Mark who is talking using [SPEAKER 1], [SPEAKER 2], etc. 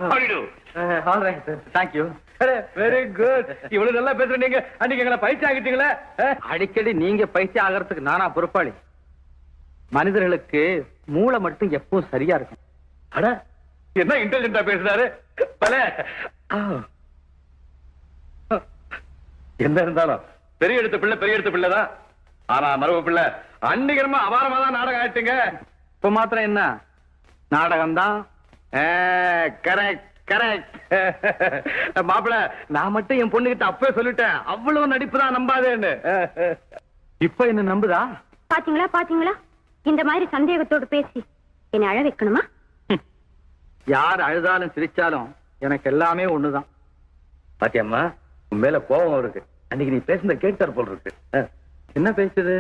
[SPEAKER 1] How do you do?
[SPEAKER 2] All right, sir. Thank you. Very good. இவ்வளவு நல்லா பேசுறீங்க. அன்னைக்கு எங்களை பயிற்சி ஆகிட்டீங்களே. அடிக்கடி நீங்க பயிற்சி ஆகிறதுக்கு நானா பொறுப்பாளி. மனிதர்களுக்கு மூளை மட்டும் எப்பவும் சரியா இருக்கும். அட என்ன இன்டெலிஜென்ட்டா பேசுறாரு. பல என்ன இருந்தாலும் பெரிய எடுத்த பிள்ளை தான். ஆனா மரபு பிள்ளை அன்னிகரமா அபாரமா தான் நாடகம் ஆயிட்டுங்க. இப்ப மாத்திரம் என்ன நாடகம் தான். Correct correct. மாப்பிள்ள நான் மட்டும் என் பொண்ணுகிட்ட அப்பவே சொல்லிட்டேன், அவ்வளவு நடிப்பு தான் நம்பாதேன்னு. இப்ப என்ன நம்புதா?
[SPEAKER 3] பாத்தீங்களா இந்த மாதிரி சந்தேகத்தோடு பேசி என்னை அழ வைக்கணுமா?
[SPEAKER 2] யார் அழுதாலும் சிரிச்சாலும் எனக்கு எல்லாமே ஒண்ணுதான். பாத்தியம்மா உன் மேல கோபம் இருக்கு. அன்னைக்கு நீ பேசுனத கேட்டார் போல் இருக்கு. என்ன பேசுது?